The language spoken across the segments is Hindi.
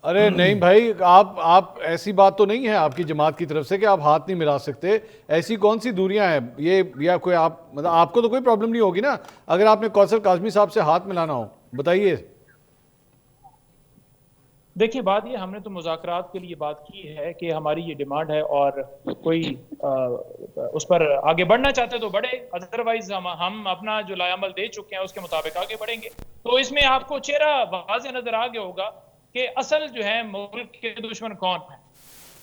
अरे नहीं भाई, आप ऐसी बात तो नहीं है आपकी जमात की तरफ से कि आप हाथ नहीं मिला सकते। ऐसी कौन सी दूरियां हैं ये, या कोई आप मतलब आपको तो कोई प्रॉब्लम नहीं होगी ना अगर आपने कौसर काजमी साहब से हाथ मिलाना हो, बताइए। देखिए, बात ये, हमने तो मुज़ाकरात के लिए बात की है कि हमारी ये डिमांड है और कोई उस पर आगे बढ़ना चाहते तो बढ़े, अदरवाइज हम अपना जो लायामल दे चुके हैं उसके मुताबिक आगे बढ़ेंगे। तो इसमें आपको चेहरा वाज़ेह नजर आ गया होगा कि असल जो है मुल्क के दुश्मन कौन है,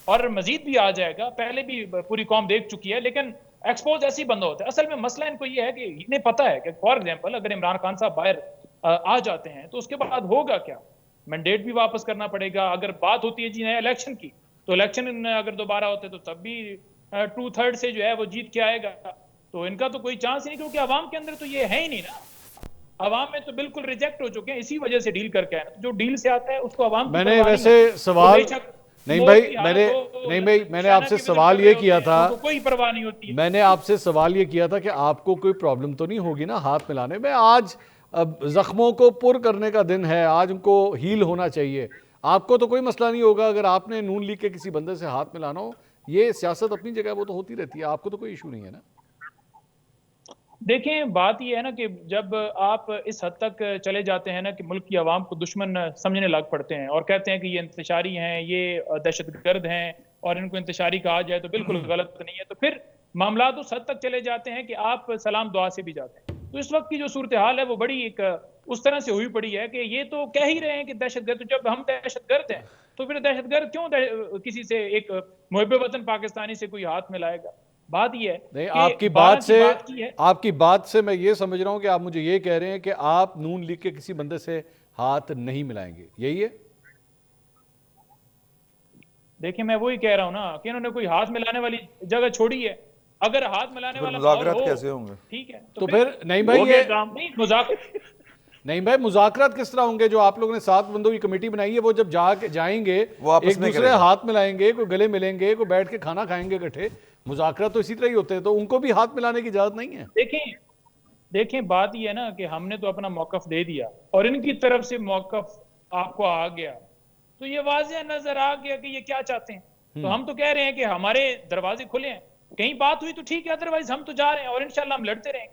और मजीद भी आ जाएगा। पहले भी पूरी कौम देख चुकी है, लेकिन एक्सपोज ऐसे ही बंदा होता है। असल में मसला इनको ये है कि इन्हें पता है कि फॉर एग्जाम्पल अगर इमरान खान साहब बाहर आ जाते हैं तो उसके बाद होगा क्या, मैंडेट भी वापस करना पड़ेगा। अगर बात होती है जी नया इलेक्शन की, तो इलेक्शन अगर दोबारा होते तो तब भी 2/3 से जो है वो जीत के आएगा। तो इनका तो कोई चांस ही नहीं, क्योंकि आवाम के अंदर तो ये है ही नहीं ना। आवाम में तो बिल्कुल रिजेक्ट हो चुके हैं, इसी वजह से डील करके आए। तो जो डील से आता है उसको आवाम की मैंने परवाह नहीं वैसे होती। वो सवाल बेशक नहीं मौत भाई, की मैंने हालत हो, नहीं भाई, मैंने निशाना आपसे की विजिट सवाल कर ये रहे किया होते हैं, था, उनको कोई परवाह नहीं होती है। मैंने आपसे सवाल ये किया था कि आपको कोई प्रॉब्लम तो नहीं होगी ना हाथ मिलाने में। आज अब जख्मों को पुर करने का दिन है, आज उनको हील होना चाहिए। आपको तो कोई मसला नहीं होगा अगर आपने नून लीग के किसी बंदे से हाथ मिलाना हो। ये सियासत अपनी जगह वो तो होती रहती है, आपको तो कोई इशू नहीं है ना। देखें, बात यह है ना कि जब आप इस हद तक चले जाते हैं ना कि मुल्क की आवाम को दुश्मन समझने लग पड़ते हैं और कहते हैं कि ये इंतशारी हैं, ये दहशतगर्द हैं, और इनको इंतशारी कहा जाए तो बिल्कुल गलत नहीं है, तो फिर मामला उस हद तक चले जाते हैं कि आप सलाम दुआ से भी जाते हैं। तो इस वक्त की जो सूरत हाल है वो बड़ी एक उस तरह से हुई पड़ी है कि ये तो कह ही रहे हैं कि दहशतगर्द। तो जब हम दहशतगर्द हैं तो फिर दहशतगर्द क्यों किसी से, एक मुहब्बे वतन पाकिस्तानी से कोई हाथ मिलाएगा? बात यह है नहीं, कि 12 की बात की है। आपकी बात से मैं ये समझ रहा हूं कि आप मुझे ये कह रहे हैं कि आप नून लीग के किसी बंदे से हाथ नहीं मिलाएंगे, यही है? देखिए, मैं वही कह रहा हूं ना कि इन्होंने कोई हाथ मिलाने वाली जगह छोड़ी है। अगर हाथ तो मिलाने फिर वाला माहौल मुज़ाकरात हो, कैसे होंगे? ठीक है, तो तो फिर फिर नहीं भाई, हो ये गया काम। नहीं, मजाक। नहीं भाई, मुज़ाकरात किस तरह होंगे? जो आप लोगों ने 7 बंदों की कमेटी बनाई है, वो जब जाएंगे वो आपस एक में दूसरे करेगा। हाथ मिलाएंगे, कोई गले मिलेंगे, कोई बैठ के खाना खाएंगे इकट्ठे। मुज़ाकरात तो इसी तरह ही होते हैं, तो उनको भी हाथ मिलाने की इजाजत नहीं है। देखें देखें बात यह है ना कि हमने तो अपना मौकफ दे दिया और इनकी तरफ से मौकफ आपको आ गया, तो ये वाज़ेह नजर आ गया कि ये क्या चाहते हैं। तो हम तो कह रहे हैं कि हमारे दरवाजे खुले हैं, कहीं बात हुई तो ठीक है, अदरवाइज हम तो जा रहे हैं और इंशाल्लाह हम लड़ते रहेंगे।